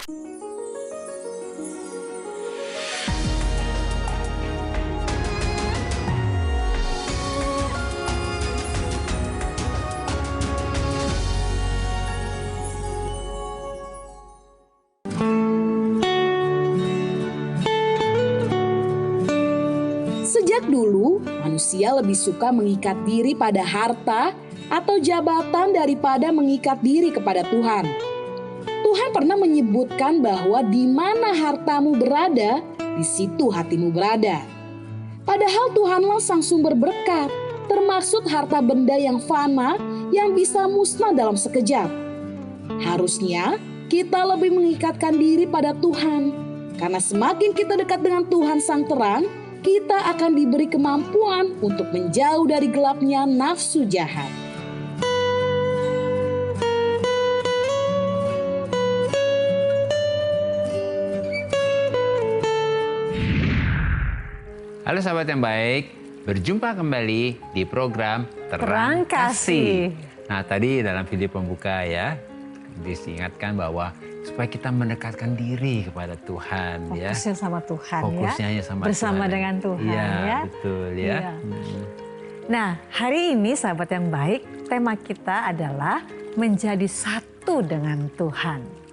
Sejak dulu, manusia lebih suka mengikat diri pada harta atau jabatan daripada mengikat diri kepada Tuhan. Tuhan pernah menyebutkan bahwa di mana hartamu berada, di situ hatimu berada. Padahal Tuhanlah sang sumber berkat, termasuk harta benda yang fana yang bisa musnah dalam sekejap. Harusnya kita lebih mengikatkan diri pada Tuhan, karena semakin kita dekat dengan Tuhan Sang Terang, kita akan diberi kemampuan untuk menjauh dari gelapnya nafsu jahat. Halo sahabat yang baik, berjumpa kembali di program Terang Kasih. Nah tadi dalam video pembuka ya, diingatkan bahwa supaya kita mendekatkan diri kepada Tuhan. Fokusnya sama Tuhan. Fokusnya ya. sama bersama Tuhan. Dengan Tuhan ya. ya. Betul ya. Iya. Nah hari ini sahabat yang baik, tema kita adalah menjadi satu dengan Tuhan.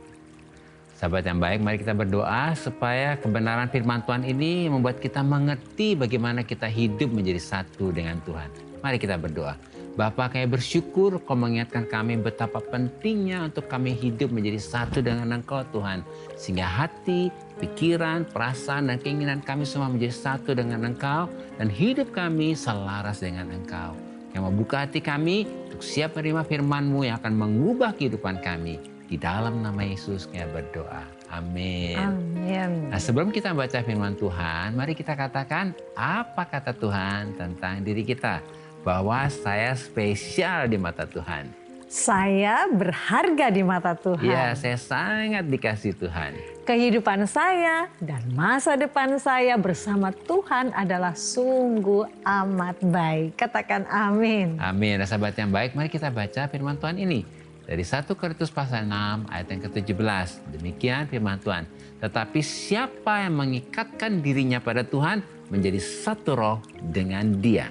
Sahabat yang baik, mari kita berdoa supaya kebenaran firman Tuhan ini membuat kita mengerti bagaimana kita hidup menjadi satu dengan Tuhan. Mari kita berdoa. Bapa, kami bersyukur Kau mengingatkan kami betapa pentingnya untuk kami hidup menjadi satu dengan Engkau Tuhan. Sehingga hati, pikiran, perasaan, dan keinginan kami semua menjadi satu dengan Engkau. Dan hidup kami selaras dengan Engkau. Yang membuka hati kami untuk siap menerima firman-Mu yang akan mengubah kehidupan kami. Di dalam nama Yesus kami berdoa. Amin. Amin. Nah, sebelum kita baca firman Tuhan, mari kita katakan apa kata Tuhan tentang diri kita. Bahwa saya spesial di mata Tuhan. Saya berharga di mata Tuhan. Ya, saya sangat dikasih Tuhan. Kehidupan saya dan masa depan saya bersama Tuhan adalah sungguh amat baik. Katakan amin. Amin. Nah, sahabat yang baik, mari kita baca firman Tuhan ini. Dari 1 Korintus pasal 6 ayat yang ke-17. Demikian firman Tuhan. Tetapi siapa yang mengikatkan dirinya pada Tuhan menjadi satu roh dengan Dia.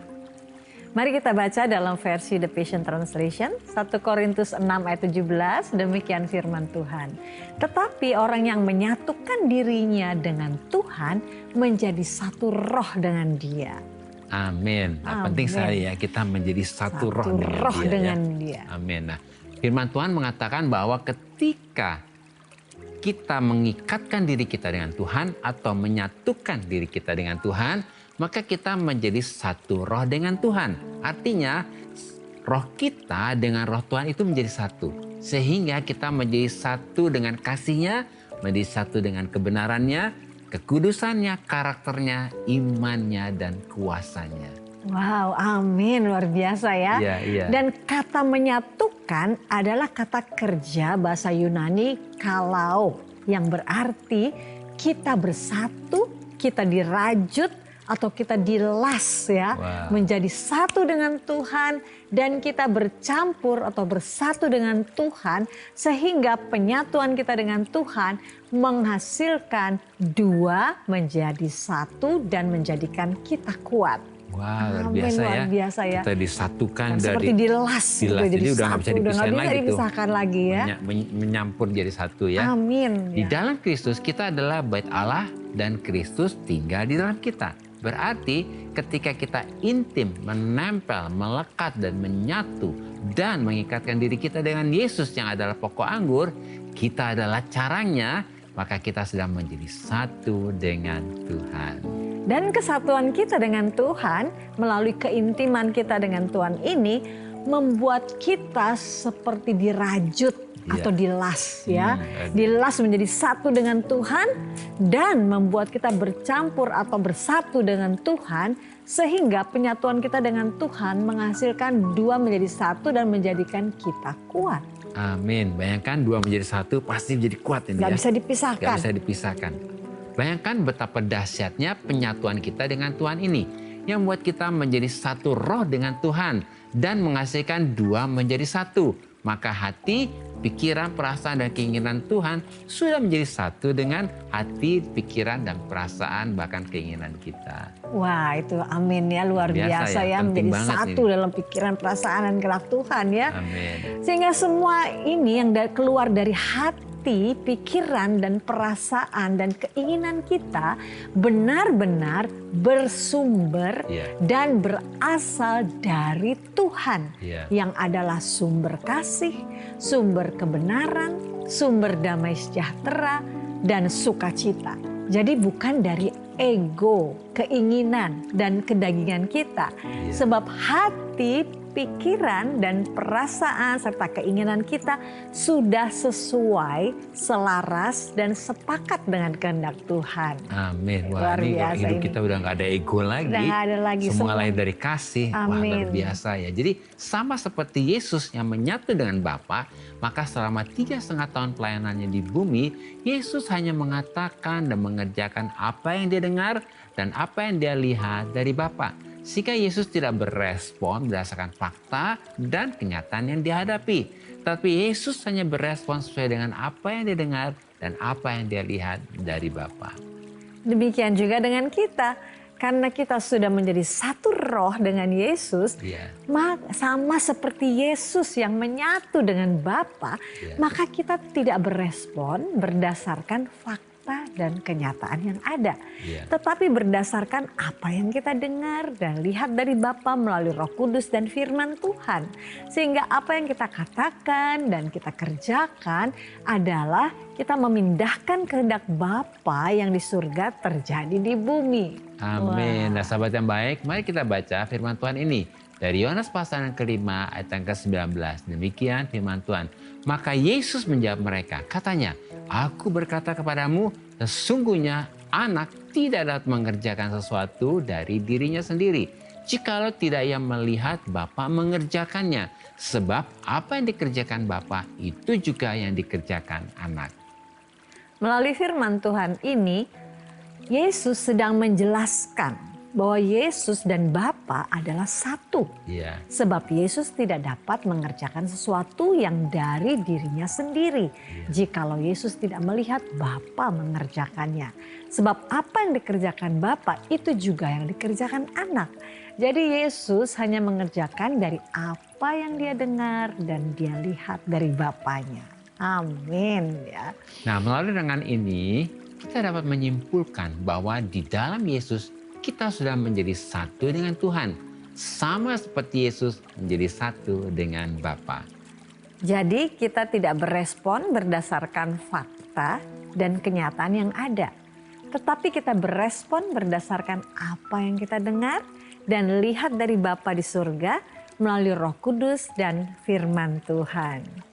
Mari kita baca dalam versi The Passion Translation, 1 Korintus 6 ayat 17, demikian firman Tuhan. Tetapi orang yang menyatukan dirinya dengan Tuhan menjadi satu roh dengan Dia. Amin. Nah, penting sekali ya kita menjadi satu roh dengan Dia. Amin. Nah, firman Tuhan mengatakan bahwa ketika kita mengikatkan diri kita dengan Tuhan atau menyatukan diri kita dengan Tuhan, maka kita menjadi satu roh dengan Tuhan. Artinya roh kita dengan roh Tuhan itu menjadi satu. Sehingga kita menjadi satu dengan kasih-Nya, menjadi satu dengan kebenarannya, kekudusannya, karakternya, imannya, dan kuasanya. Wow, amin, luar biasa ya. Iya. Dan kata menyatukan adalah kata kerja bahasa Yunani kalau, yang berarti kita bersatu, kita dirajut, atau kita dilas ya, menjadi satu dengan Tuhan dan kita bercampur atau bersatu dengan Tuhan sehingga penyatuan kita dengan Tuhan menghasilkan dua menjadi satu dan menjadikan kita kuat. Wah, luar biasa ya. Kita disatukan dari seperti dilas jadi udah nggak bisa dipisahkan lagi tuh. Dipisahkan lagi ya. Menyampur jadi satu ya. Amin. Di dalam Kristus kita adalah bait Allah dan Kristus tinggal di dalam kita. Berarti ketika kita intim, menempel, melekat dan menyatu dan mengikatkan diri kita dengan Yesus yang adalah pokok anggur, kita adalah caranya, maka kita sedang menjadi satu dengan Tuhan. Dan kesatuan kita dengan Tuhan melalui keintiman kita dengan Tuhan ini membuat kita seperti dirajut atau dilas ya. Dilas menjadi satu dengan Tuhan dan membuat kita bercampur atau bersatu dengan Tuhan sehingga penyatuan kita dengan Tuhan menghasilkan dua menjadi satu dan menjadikan kita kuat. Amin. Bayangkan dua menjadi satu pasti menjadi kuat ini. Gak bisa dipisahkan. Gak bisa dipisahkan. Bayangkan betapa dahsyatnya penyatuan kita dengan Tuhan ini yang membuat kita menjadi satu roh dengan Tuhan dan menghasilkan dua menjadi satu. maka hati, pikiran, perasaan, dan keinginan Tuhan sudah menjadi satu dengan hati, pikiran, dan perasaan, bahkan keinginan kita. Wah, itu amin ya, luar biasa ya, menjadi satu ini dalam pikiran, perasaan, dan kehendak Tuhan ya. Amin. Sehingga semua ini yang keluar dari hati, pikiran, dan perasaan, dan keinginan kita benar-benar bersumber dan berasal dari Tuhan yang adalah sumber kasih, sumber kebenaran, sumber damai sejahtera, dan sukacita. Jadi bukan dari ego, keinginan, dan kedagingan kita. Sebab hati, pikiran, dan perasaan serta keinginan kita sudah sesuai, selaras, dan sepakat dengan kehendak Tuhan. Amin. Wah, Luar biasa hidup ini. kita udah gak ada ego lagi. Udah gak ada lagi. Semua lahir dari kasih. Amin. Wah, luar biasa ya. Jadi sama seperti Yesus yang menyatu dengan Bapa, maka selama 3,5 tahun pelayanannya di bumi, Yesus hanya mengatakan dan mengerjakan apa yang dia dengar dan apa yang dia lihat dari Bapa. Sehingga Yesus tidak berespon berdasarkan fakta dan kenyataan yang dihadapi. Tapi Yesus hanya berespon sesuai dengan apa yang dia dengar dan apa yang dia lihat dari Bapa. Demikian juga dengan kita. Karena kita sudah menjadi satu roh dengan Yesus, sama seperti Yesus yang menyatu dengan Bapa, maka kita tidak berespon berdasarkan fakta dan kenyataan yang ada. Tetapi berdasarkan apa yang kita dengar dan lihat dari Bapa melalui Roh Kudus dan firman Tuhan. Sehingga apa yang kita katakan dan kita kerjakan adalah kita memindahkan kehendak Bapa yang di surga terjadi di bumi. Amin. Nah, sahabat yang baik, mari kita baca firman Tuhan ini. Dari Yohanes pasal yang ke-5 ayat yang ke-19. Demikian firman Tuhan. Maka Yesus menjawab mereka, katanya, Aku berkata kepadamu, sesungguhnya anak tidak dapat mengerjakan sesuatu dari dirinya sendiri, jikalau tidak ia melihat Bapa mengerjakannya. Sebab apa yang dikerjakan Bapa itu juga yang dikerjakan anak. Melalui firman Tuhan ini, Yesus sedang menjelaskan bahwa Yesus dan Bapa adalah satu. Sebab Yesus tidak dapat mengerjakan sesuatu yang dari dirinya sendiri, jikalau Yesus tidak melihat Bapa mengerjakannya. Sebab apa yang dikerjakan Bapa itu juga yang dikerjakan anak. Jadi Yesus hanya mengerjakan dari apa yang dia dengar dan dia lihat dari Bapanya. Amin ya. Nah, melalui renungan ini kita dapat menyimpulkan bahwa di dalam Yesus kita sudah menjadi satu dengan Tuhan. Sama seperti Yesus menjadi satu dengan Bapa. Jadi kita tidak berespon berdasarkan fakta dan kenyataan yang ada. Tetapi kita berespon berdasarkan apa yang kita dengar dan lihat dari Bapa di surga melalui Roh Kudus dan firman Tuhan.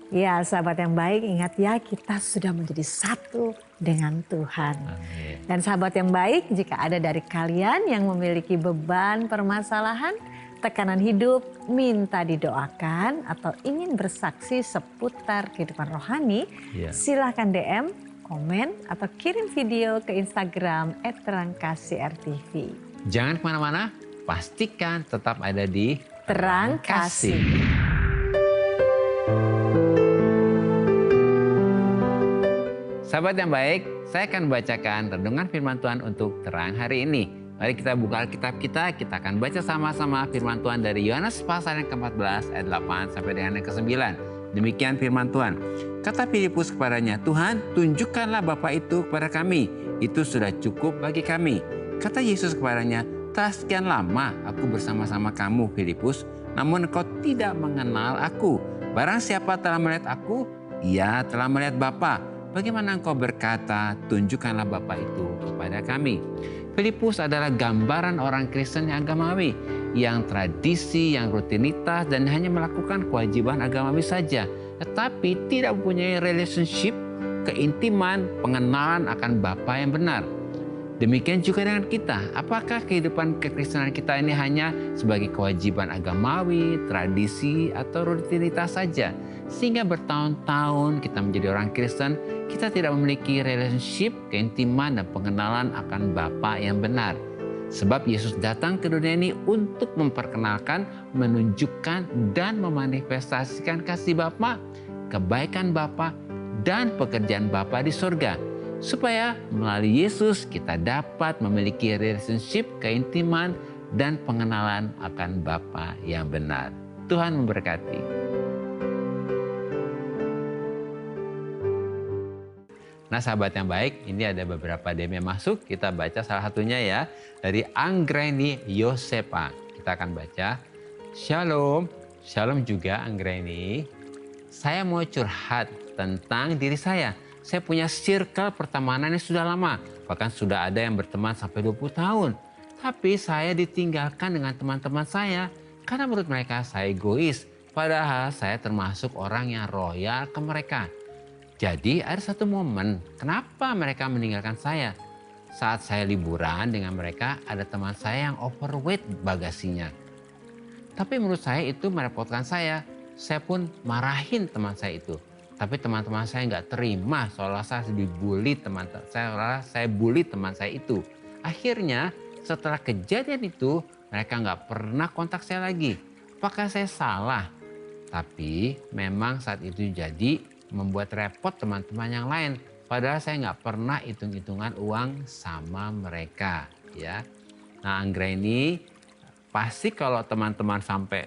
Ya, sahabat yang baik, ingat ya, kita sudah menjadi satu dengan Tuhan. Amin. Dan sahabat yang baik, jika ada dari kalian yang memiliki beban permasalahan, tekanan hidup, minta didoakan, atau ingin bersaksi seputar kehidupan rohani, silakan DM, komen, atau kirim video ke Instagram @terangkasih_RTV. Jangan kemana-mana, pastikan tetap ada di Terang Kasih. Sahabat yang baik, saya akan membacakan renungan firman Tuhan untuk terang hari ini. Mari kita buka Alkitab kita akan baca sama-sama firman Tuhan dari Yohanes pasal yang ke-14 ayat 8 sampai dengan yang ke-9. Demikian firman Tuhan. Kata Filipus kepadanya, Tuhan, tunjukkanlah Bapa itu kepada kami. Itu sudah cukup bagi kami. Kata Yesus kepadanya, telah sekian lama aku bersama-sama kamu, Filipus, namun engkau tidak mengenal aku. Barang siapa telah melihat aku, ia telah melihat Bapa. Bagaimana engkau berkata, tunjukkanlah Bapa itu kepada kami. Filipus adalah gambaran orang Kristen yang agamawi, yang tradisi, yang rutinitas, dan hanya melakukan kewajiban agamawi saja. Tetapi tidak mempunyai relationship, keintiman, pengenalan akan Bapa yang benar. Demikian juga dengan kita. Apakah kehidupan kekristenan kita ini hanya sebagai kewajiban agamawi, tradisi, atau rutinitas saja? Sehingga bertahun-tahun kita menjadi orang Kristen, kita tidak memiliki relationship, keintiman, dan pengenalan akan Bapa yang benar. Sebab Yesus datang ke dunia ini untuk memperkenalkan, menunjukkan, dan memanifestasikan kasih Bapa, kebaikan Bapa, dan pekerjaan Bapa di surga. Supaya melalui Yesus kita dapat memiliki relationship, keintiman, dan pengenalan akan Bapa yang benar. Tuhan memberkati. Nah sahabat yang baik, ini ada beberapa DM yang masuk. Kita baca salah satunya ya. Dari Anggreni Yosepa. Kita akan baca. Shalom. Shalom juga Anggreni. Saya mau curhat tentang diri saya. Saya punya circle pertemanan yang sudah lama. Bahkan sudah ada yang berteman sampai 20 tahun. Tapi saya ditinggalkan dengan teman-teman saya. Karena menurut mereka saya egois. Padahal saya termasuk orang yang royal ke mereka. Jadi ada satu momen kenapa mereka meninggalkan saya. Saat saya liburan dengan mereka ada teman saya yang overweight bagasinya. Tapi menurut saya itu merepotkan saya. Saya pun marahin teman saya itu. Tapi teman-teman saya nggak terima seolah saya dibully saya bully teman saya itu. Akhirnya setelah kejadian itu mereka nggak pernah kontak saya lagi. Apakah saya salah? Tapi memang saat itu jadi membuat repot teman-teman yang lain. Padahal saya nggak pernah hitung-hitungan uang sama mereka. Ya. Nah Anggreni, pasti kalau teman-teman sampai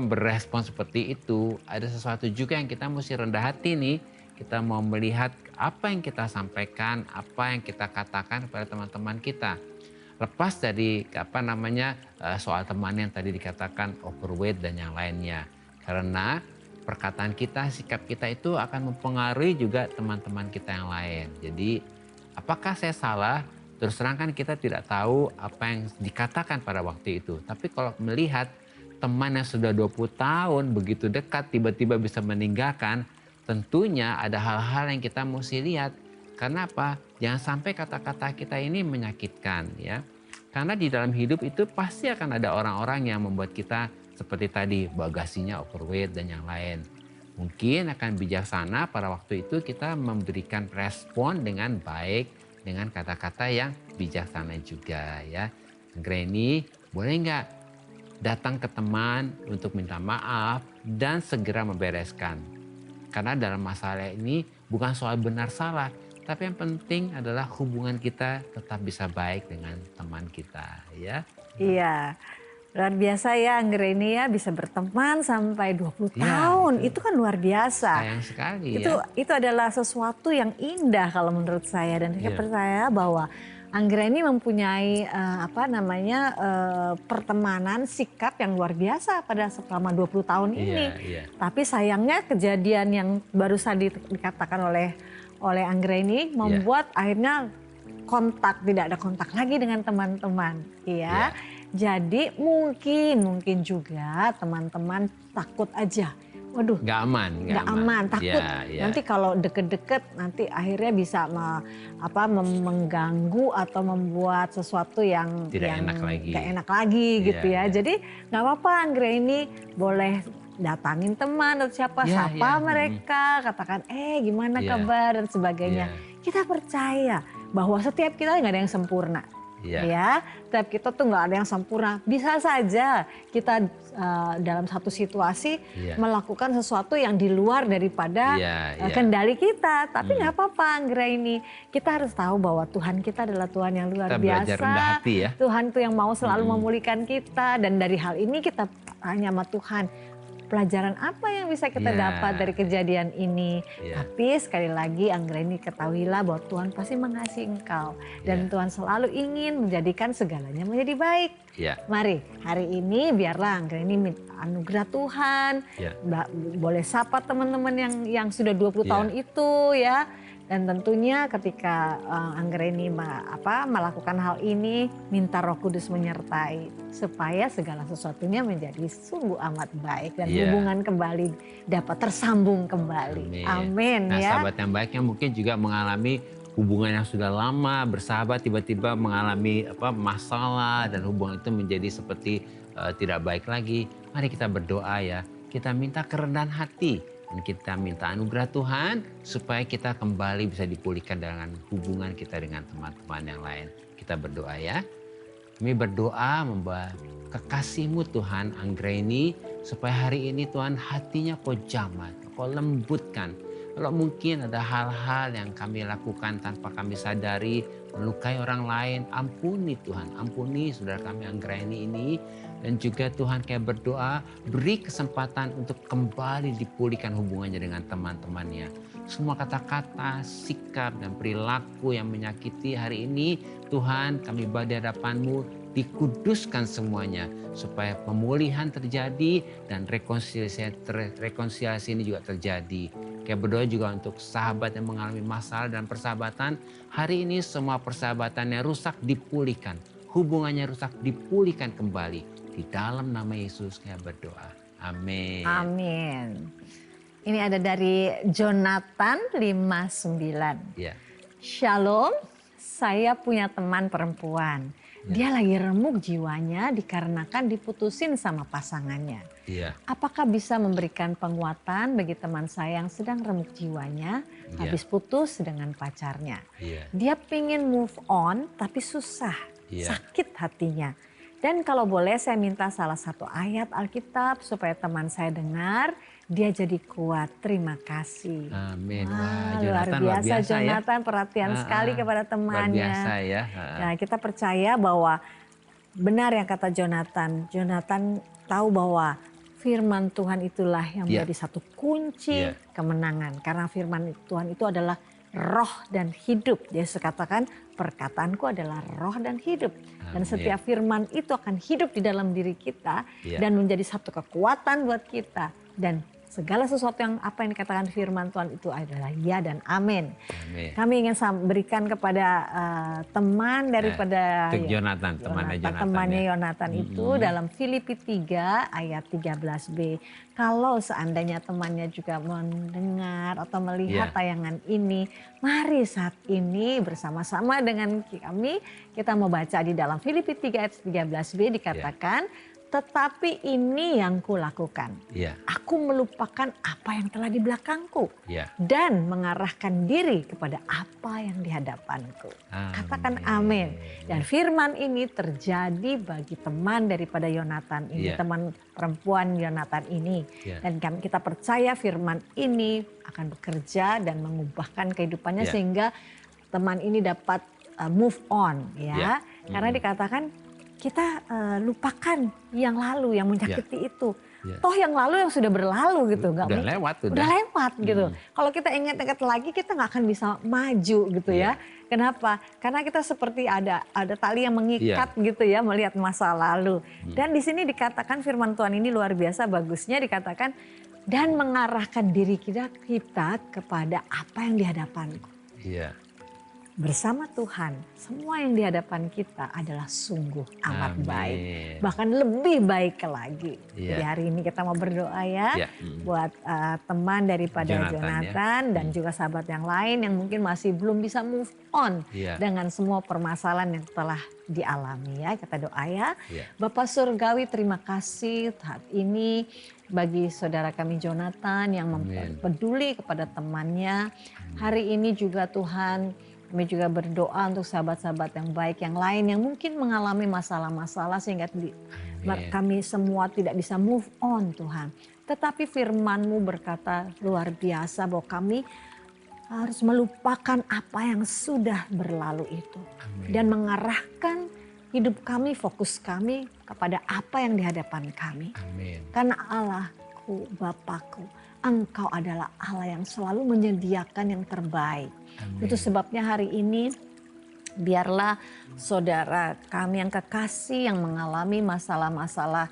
berespon seperti itu, ada sesuatu juga yang kita mesti rendah hati nih. Kita mau melihat apa yang kita sampaikan, apa yang kita katakan kepada teman-teman kita. Lepas dari soal teman yang tadi dikatakan overweight dan yang lainnya. Karena perkataan kita, sikap kita itu akan mempengaruhi juga teman-teman kita yang lain. Jadi apakah saya salah? Terus terang kan kita tidak tahu apa yang dikatakan pada waktu itu. Tapi kalau melihat teman yang sudah 20 tahun begitu dekat tiba-tiba bisa meninggalkan, tentunya ada hal-hal yang kita mesti lihat. Karena apa? Jangan sampai kata-kata kita ini menyakitkan ya. Karena di dalam hidup itu pasti akan ada orang-orang yang membuat kita seperti tadi bagasinya overweight dan yang lain. Mungkin akan bijaksana pada waktu itu kita memberikan respon dengan baik dengan kata-kata yang bijaksana juga ya. Granny, boleh nggak datang ke teman untuk minta maaf dan segera membereskan. Karena dalam masalah ini bukan soal benar salah, tapi yang penting adalah hubungan kita tetap bisa baik dengan teman kita ya. Iya. Luar biasa ya Anggreni ya, bisa berteman sampai 20 tahun. Itu kan luar biasa. Sayang sekali Itu adalah sesuatu yang indah kalau menurut saya. Dan saya percaya bahwa Anggreni mempunyai pertemanan, sikap yang luar biasa pada selama 20 tahun ini. Tapi sayangnya kejadian yang baru saja dikatakan oleh Anggreni membuat akhirnya tidak ada kontak lagi dengan teman-teman. Jadi mungkin juga teman-teman takut aja. Waduh, nggak aman, takut. Nanti kalau deket-deket nanti akhirnya bisa mengganggu atau membuat sesuatu yang tidak enak lagi gitu ya. Jadi nggak apa-apa Anggreni boleh datangin teman atau sapa mereka, katakan gimana kabar dan sebagainya. Kita percaya bahwa setiap kita nggak ada yang sempurna. Setiap kita tuh nggak ada yang sempurna. Bisa saja kita dalam satu situasi melakukan sesuatu yang di luar daripada kendali kita. Tapi nggak apa-apa Anggreni. Kita harus tahu bahwa Tuhan kita adalah Tuhan yang luar biasa. Tuhan tuh yang mau selalu memulihkan kita. Dan dari hal ini kita tanya sama Tuhan, pelajaran apa yang bisa kita dapat dari kejadian ini. Tapi sekali lagi Anggreni ketahuilah bahwa Tuhan pasti mengasihi engkau. Dan Tuhan selalu ingin menjadikan segalanya menjadi baik. Mari hari ini biarlah Anggreni minta anugerah Tuhan. Boleh sapa teman-teman yang sudah 20 tahun itu ya. Dan tentunya ketika Anggreni melakukan hal ini, minta Roh Kudus menyertai supaya segala sesuatunya menjadi sungguh amat baik dan hubungan kembali dapat tersambung kembali. Amin. Nah, sahabat yang baik yang mungkin juga mengalami hubungan yang sudah lama bersahabat tiba-tiba mengalami masalah dan hubungan itu menjadi seperti tidak baik lagi. Mari kita berdoa ya. Kita minta kerendahan hati. Dan kita minta anugerah Tuhan supaya kita kembali bisa dipulihkan dengan hubungan kita dengan teman-teman yang lain. Kita berdoa ya. Kami berdoa membawa kekasih-Mu Tuhan Anggraini, supaya hari ini Tuhan hatinya Kau jamah, Kau lembutkan. Kalau mungkin ada hal-hal yang kami lakukan tanpa kami sadari, melukai orang lain, ampuni Tuhan, ampuni saudara kami Anggraini ini. Dan juga Tuhan kayak berdoa, beri kesempatan untuk kembali dipulihkan hubungannya dengan teman-temannya. Semua kata-kata, sikap, dan perilaku yang menyakiti hari ini, Tuhan kami bawa di hadapan-Mu, dikuduskan semuanya. Supaya pemulihan terjadi dan rekonsiliasi ini juga terjadi. Kayak berdoa juga untuk sahabat yang mengalami masalah dan persahabatan. Hari ini semua persahabatannya rusak dipulihkan. Hubungannya rusak dipulihkan kembali. Di dalam nama Yesus kayak berdoa. Amin. Amin. Ini ada dari Jonathan 59. Ya. Shalom, saya punya teman perempuan. Dia lagi remuk jiwanya dikarenakan diputusin sama pasangannya. Iya. Apakah bisa memberikan penguatan bagi teman saya yang sedang remuk jiwanya habis putus dengan pacarnya? Iya. Dia pingin move on tapi susah, sakit hatinya. Dan kalau boleh saya minta salah satu ayat Alkitab supaya teman saya dengar, dia jadi kuat. Terima kasih. Amin. Wah, luar biasa Jonathan, ya? Perhatian sekali kepada temannya. Luar biasa ya. Nah, kita percaya bahwa benar yang kata Jonathan. Jonathan tahu bahwa firman Tuhan itulah yang menjadi satu kunci kemenangan. Karena firman Tuhan itu adalah roh dan hidup. Yesus katakan perkataanku adalah roh dan hidup. Dan setiap firman itu akan hidup di dalam diri kita dan menjadi satu kekuatan buat kita. Dan segala sesuatu yang apa yang dikatakan firman Tuhan itu adalah ya dan amin. Amin. Kami ingin berikan kepada teman daripada Jonathan, temannya Jonathan itu dalam Filipi 3 ayat 13b. Kalau seandainya temannya juga mendengar atau melihat tayangan ini, mari saat ini bersama-sama dengan kami kita mau baca di dalam Filipi 3 ayat 13b dikatakan, tetapi ini yang kulakukan. Aku melupakan apa yang telah di belakangku. Dan mengarahkan diri kepada apa yang di hadapanku. Katakan amin. Dan firman ini terjadi bagi teman daripada Yonatan ini. Teman perempuan Yonatan ini. Dan kita percaya firman ini akan bekerja dan mengubahkan kehidupannya. Sehingga teman ini dapat move on. Karena dikatakan kita lupakan yang lalu yang menyakiti itu. Toh yang lalu yang sudah berlalu gitu. Udah lewat. Udah lewat gitu. Kalau kita ingat-ingat lagi kita nggak akan bisa maju gitu ya. Kenapa? Karena kita seperti ada tali yang mengikat gitu ya melihat masa lalu. Dan di sini dikatakan firman Tuhan ini luar biasa bagusnya dikatakan dan mengarahkan diri kita kepada apa yang di hadapanku. Bersama Tuhan, semua yang di hadapan kita adalah sungguh amat baik. Bahkan lebih baik lagi. Jadi hari ini kita mau berdoa buat teman daripada Jonathan dan juga sahabat yang lain yang mungkin masih belum bisa move on dengan semua permasalahan yang telah dialami ya. Kita doa ya. Bapak Surgawi terima kasih saat ini bagi saudara kami Jonathan yang peduli kepada temannya. Hari ini juga Tuhan kami juga berdoa untuk sahabat-sahabat yang baik yang lain yang mungkin mengalami masalah-masalah sehingga kami semua tidak bisa move on Tuhan. Tetapi firman-Mu berkata luar biasa bahwa kami harus melupakan apa yang sudah berlalu itu. Dan mengarahkan hidup kami, fokus kami kepada apa yang di hadapan kami. Karena Allahku, Bapakku, Engkau adalah Allah yang selalu menyediakan yang terbaik. Itu sebabnya hari ini biarlah saudara kami yang kekasih yang mengalami masalah-masalah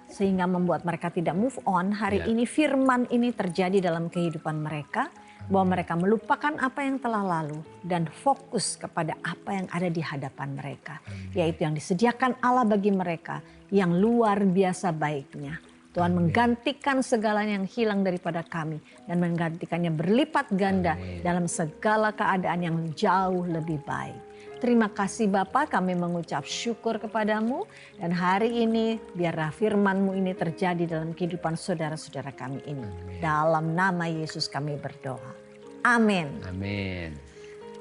sehingga membuat mereka tidak move on. Hari ini firman ini terjadi dalam kehidupan mereka. Bahwa mereka melupakan apa yang telah lalu dan fokus kepada apa yang ada di hadapan mereka. Yaitu yang disediakan Allah bagi mereka yang luar biasa baiknya. Tuhan menggantikan segalanya yang hilang daripada kami dan menggantikannya berlipat ganda dalam segala keadaan yang jauh lebih baik. Terima kasih Bapa, kami mengucap syukur kepadamu dan hari ini biarlah firman-Mu ini terjadi dalam kehidupan saudara-saudara kami ini. Dalam nama Yesus kami berdoa. Amin. Amin.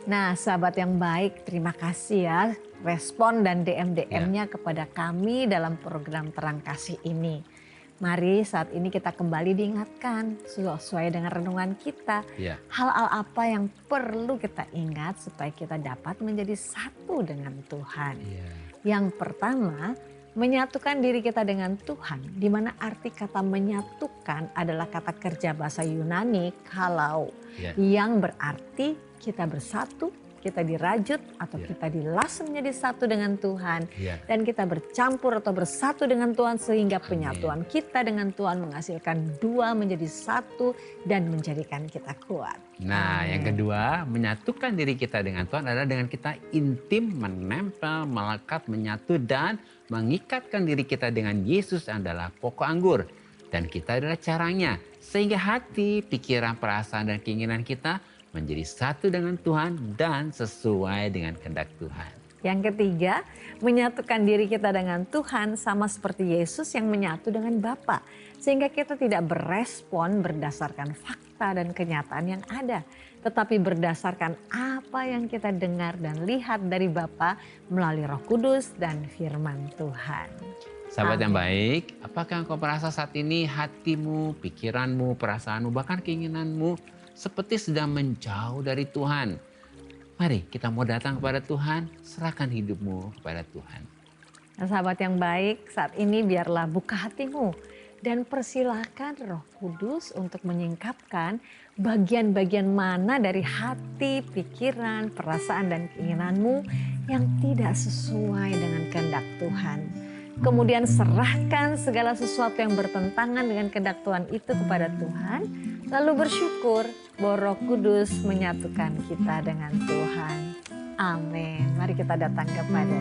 Nah sahabat yang baik, terima kasih ya respon dan DM-DM-nya kepada kami dalam program Terang Kasih ini. Mari saat ini kita kembali diingatkan sesuai dengan renungan kita. Ya. Hal-hal apa yang perlu kita ingat supaya kita dapat menjadi satu dengan Tuhan. Ya. Yang pertama, menyatukan diri kita dengan Tuhan, di mana arti kata menyatukan adalah kata kerja bahasa Yunani kalau, yang berarti kita bersatu, kita dirajut atau kita dilas menjadi satu dengan Tuhan, dan kita bercampur atau bersatu dengan Tuhan sehingga penyatuan kita dengan Tuhan menghasilkan dua menjadi satu dan menjadikan kita kuat. Nah, yang kedua, menyatukan diri kita dengan Tuhan adalah dengan kita intim, menempel, melekat, menyatu dan mengikatkan diri kita dengan Yesus adalah pokok anggur dan kita adalah carangnya, sehingga hati, pikiran, perasaan dan keinginan kita menjadi satu dengan Tuhan dan sesuai dengan kehendak Tuhan. Yang ketiga, menyatukan diri kita dengan Tuhan sama seperti Yesus yang menyatu dengan Bapa, sehingga kita tidak berespon berdasarkan fakta dan kenyataan yang ada, tetapi berdasarkan apa yang kita dengar dan lihat dari Bapa melalui Roh Kudus dan firman Tuhan. Sahabat yang baik, apakah engkau merasa saat ini hatimu, pikiranmu, perasaanmu, bahkan keinginanmu seperti sedang menjauh dari Tuhan? Mari kita mau datang kepada Tuhan, serahkan hidupmu kepada Tuhan. Nah, sahabat yang baik, saat ini biarlah buka hatimu dan persilahkan Roh Kudus untuk menyingkapkan bagian-bagian mana dari hati, pikiran, perasaan dan keinginanmu yang tidak sesuai dengan kehendak Tuhan. Kemudian serahkan segala sesuatu yang bertentangan dengan kehendak Tuhan itu kepada Tuhan. Lalu bersyukur bahwa Roh Kudus menyatukan kita dengan Tuhan. Amin. Mari kita datang kepada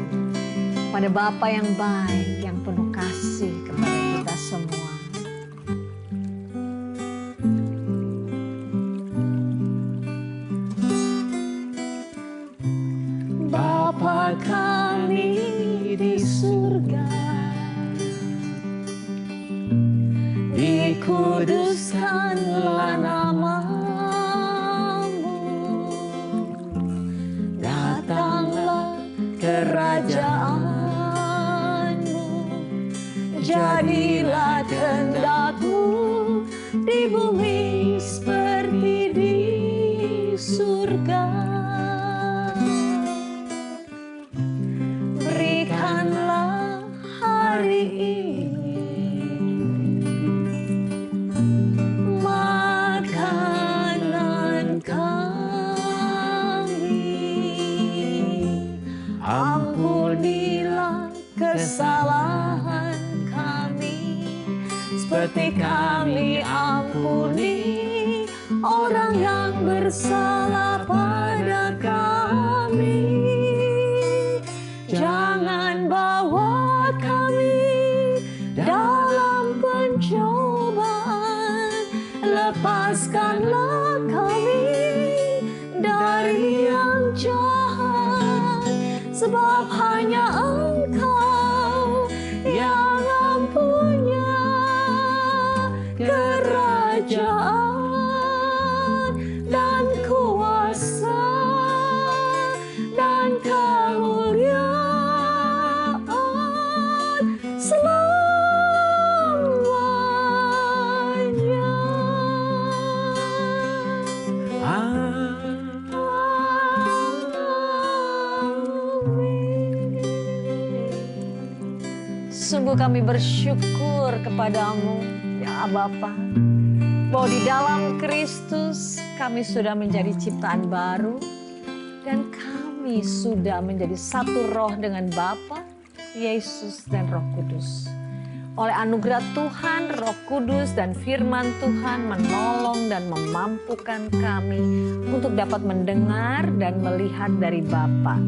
Bapa yang baik, yang penuh kasih kepada kita semua. Bapa kami di surga, dikuduskanlah namamu, datanglah kerajaanmu, jadilah kehendakmu di bumi seperti di surga. Berikanlah hari ini makanan kami, ampunilah kesalahan kami seperti kami ampuni orang yang bersalah pada kami. Jangan bawa kami dalam pencobaan, lepaskanlah kami dari yang jahat, sebab hanya Engkau yang mempunyai kerajaan dan kuasa dan kemuliaan selamanya. Amin. Sungguh kami bersyukur kepadamu ya Bapa, bahwa di dalam Kristus kami sudah menjadi ciptaan baru dan kami sudah menjadi satu roh dengan Bapa, Yesus dan Roh Kudus. Oleh anugerah Tuhan, Roh Kudus dan firman Tuhan menolong dan memampukan kami untuk dapat mendengar dan melihat dari Bapa.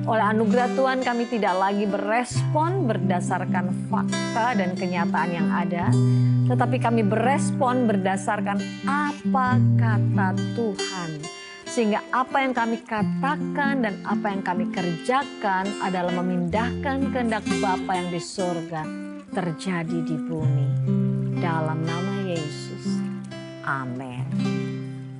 Oleh anugerah Tuhan kami tidak lagi berespon berdasarkan fakta dan kenyataan yang ada, tetapi kami berespon berdasarkan apa kata Tuhan. Sehingga apa yang kami katakan dan apa yang kami kerjakan adalah memindahkan kehendak Bapa yang di surga terjadi di bumi. Dalam nama Yesus. Amin.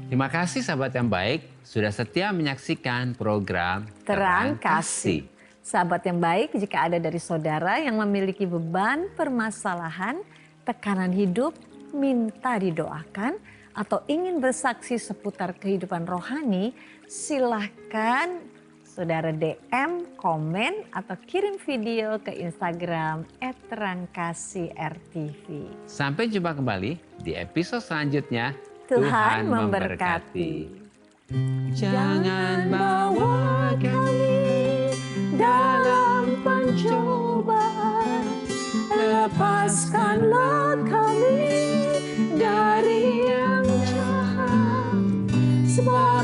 Terima kasih sahabat yang baik sudah setia menyaksikan program Terang Kasih. Sahabat yang baik, jika ada dari saudara yang memiliki beban, permasalahan, tekanan hidup, minta didoakan, atau ingin bersaksi seputar kehidupan rohani, silahkan saudara DM, komen, atau kirim video ke Instagram @terangkasih_rtv. Sampai jumpa kembali di episode selanjutnya. Tuhan memberkati. Jangan bawa kami dalam pencobaan, lepaskanlah kami dari yang jahat. Sebab